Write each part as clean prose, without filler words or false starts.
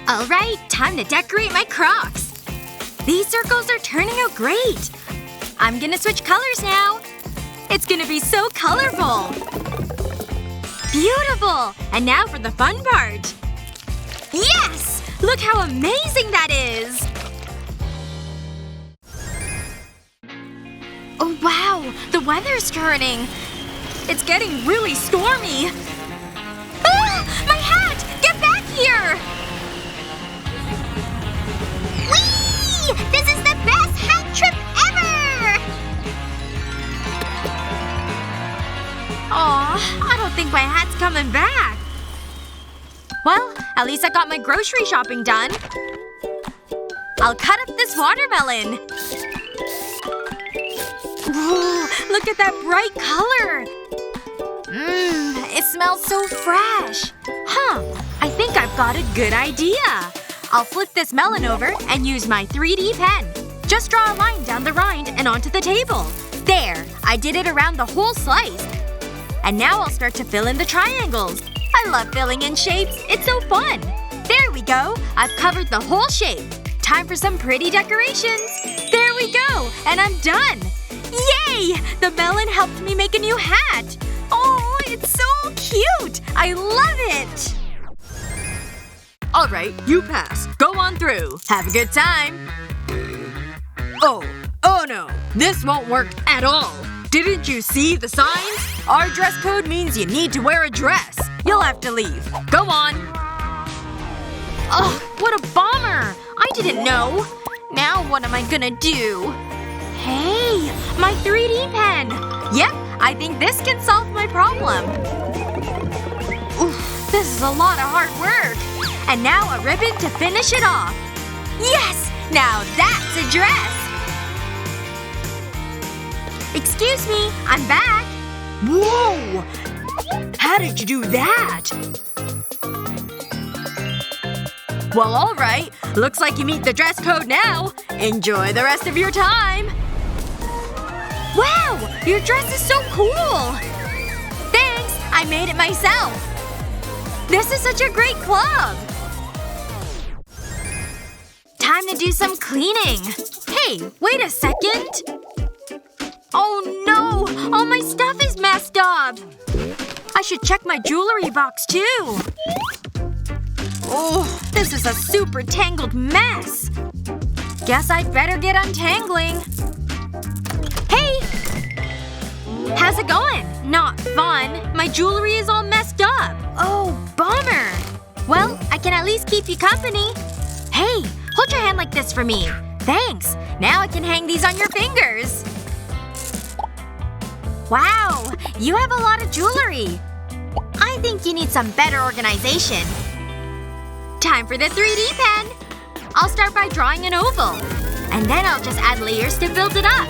Alright, time to decorate my Crocs. These circles are turning out great. I'm gonna switch colors now. It's gonna be so colorful. Beautiful! And now for the fun part. Yes! Look how amazing that is! Oh wow! The weather's turning. It's getting really stormy. Ah! My hat! Get back here! Whee! This is the best hat trip ever! Aw, I don't think my hat's coming back. Well, at least I got my grocery shopping done. I'll cut up this watermelon. Ooh, look at that bright color. It smells so fresh. Huh, I think I've got a good idea. I'll flip this melon over and use my 3D pen. Just draw a line down the rind and onto the table. There, I did it around the whole slice. And now I'll start to fill in the triangles. I love filling in shapes. It's so fun. There we go. I've covered the whole shape. Time for some pretty decorations. There we go. And I'm done. Yay! The melon helped me make a new hat. Oh, it's so cute. I love it. Alright, you pass. Go on through. Have a good time. Oh no. This won't work at all. Didn't you see the signs? Our dress code means you need to wear a dress. You'll have to leave. Go on. Ugh, what a bummer. I didn't know. Now what am I gonna do? Hey, my 3D pen. Yep, I think this can solve my problem. Oof, this is a lot of hard work. And now a ribbon to finish it off. Yes! Now that's a dress! Excuse me, I'm back. Whoa! How did you do that? Well, alright. Looks like you meet the dress code now. Enjoy the rest of your time. Wow! Your dress is so cool! Thanks! I made it myself. This is such a great club! Time to do some cleaning. Hey, wait a second. Oh no! All my stuff is messed up! I should check my jewelry box, too. Oh, this is a super tangled mess. Guess I'd better get untangling. Hey! How's it going? Not fun. My jewelry is all messed up. Oh, bummer. Well, I can at least keep you company. Hey, hold your hand like this for me. Thanks. Now I can hang these on your fingers. Wow, you have a lot of jewelry. I think you need some better organization. Time for the 3D pen. I'll start by drawing an oval. And then I'll just add layers to build it up.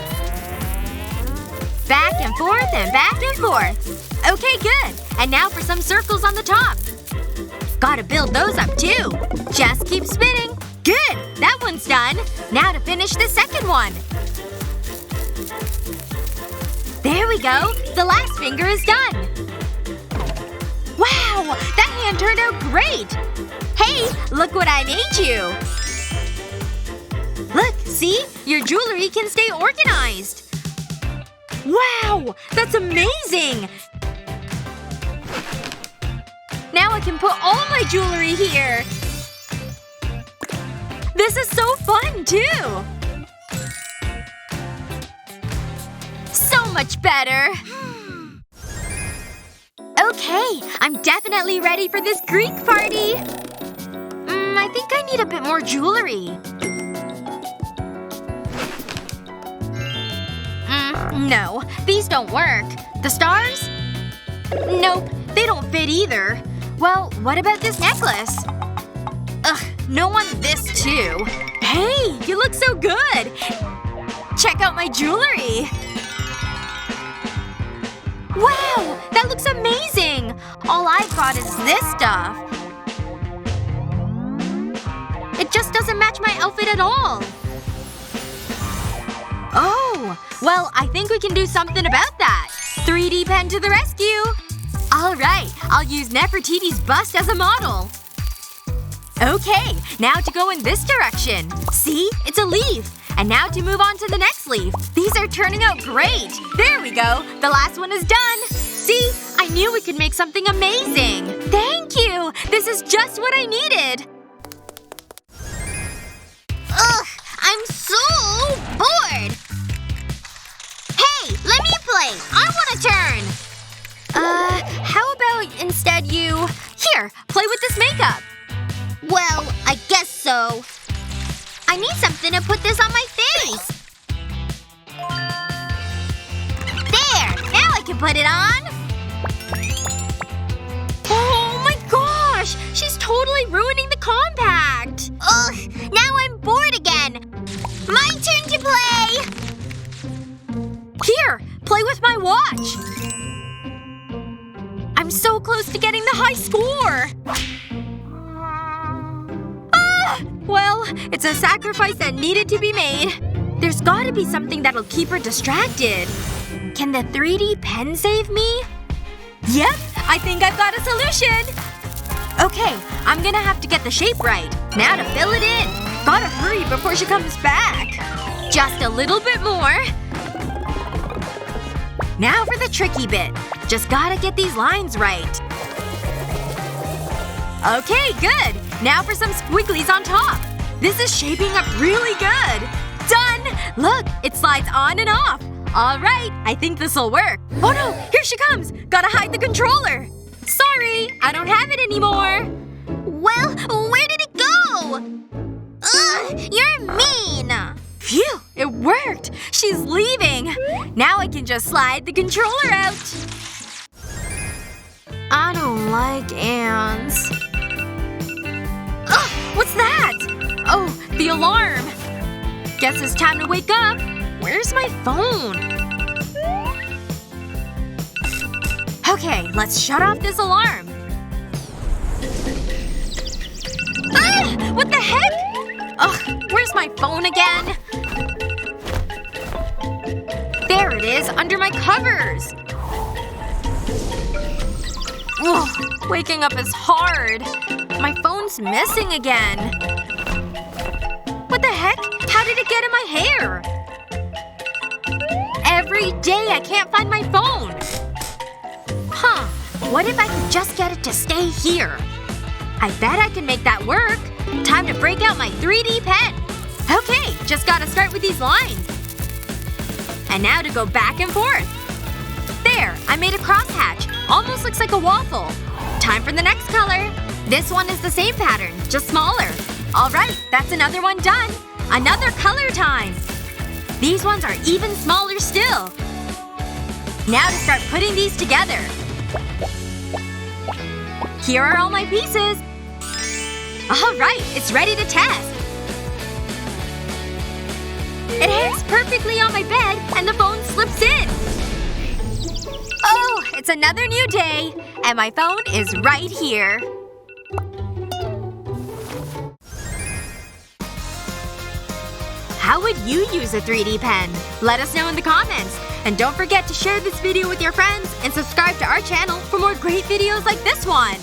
Back and forth and back and forth. Okay, good. And now for some circles on the top. Gotta build those up too. Just keep spinning. Good! That one's done. Now to finish the second one. There we go. The last finger is done. Wow! That hand turned out great! Hey! Look what I made you! Look, see? Your jewelry can stay organized. Wow! That's amazing! Now I can put all my jewelry here! This is so fun, too! So much better! Okay, I'm definitely ready for this Greek party! I think I need a bit more jewelry. No. These don't work. The stars? Nope. They don't fit either. Well, what about this necklace? Ugh, no one this too. Hey! You look so good! Check out my jewelry! Wow! That looks amazing! All I've got is this stuff. It just doesn't match my outfit at all. Oh! Well, I think we can do something about that. 3D pen to the rescue! Alright, I'll use Nefertiti's bust as a model. Okay, now to go in this direction. See? It's a leaf. And now to move on to the next leaf. These are turning out great! There we go! The last one is done! See? I knew we could make something amazing! Thank you! This is just what I needed! Ugh! I'm so bored! Hey! Let me play! I want a turn! How about instead you… Here! Play with this makeup! Well, I guess so. I need something to put this on my face! There! Now I can put it on! Oh my gosh! She's totally ruining the compact! Ugh! Now I'm bored again! My turn to play! Here! Play with my watch! I'm so close to getting the high score! Well, it's a sacrifice that needed to be made. There's gotta be something that'll keep her distracted. Can the 3D pen save me? Yep! I think I've got a solution! Okay, I'm gonna have to get the shape right. Now to fill it in. Gotta hurry before she comes back. Just a little bit more. Now for the tricky bit. Just gotta get these lines right. Okay, good! Now for some squigglies on top. This is shaping up really good! Done! Look, it slides on and off. Alright, I think this'll work. Oh no! Here she comes! Gotta hide the controller! Sorry, I don't have it anymore. Well, where did it go? Ugh! You're mean! Phew! It worked! She's leaving! Now I can just slide the controller out. I don't like ants. Ugh! What's that? Oh, the alarm. Guess it's time to wake up. Where's my phone? Okay, let's shut off this alarm. Ah! What the heck? Ugh, where's my phone again? There it is, under my covers. Ugh, waking up is hard. My phone's missing again. What the heck? How did it get in my hair? Every day I can't find my phone. Huh. What if I could just get it to stay here? I bet I can make that work. Time to break out my 3D pen. Okay, just gotta start with these lines. And now to go back and forth. There, I made a crosshatch. Almost looks like a waffle. Time for the next color. This one is the same pattern, just smaller. Alright, that's another one done. Another color time. These ones are even smaller still. Now to start putting these together. Here are all my pieces. Alright, it's ready to test. It hangs perfectly on my bed, and the phone slips in. Oh, it's another new day. And my phone is right here. How would you use a 3D pen? Let us know in the comments. And don't forget to share this video with your friends and subscribe to our channel for more great videos like this one.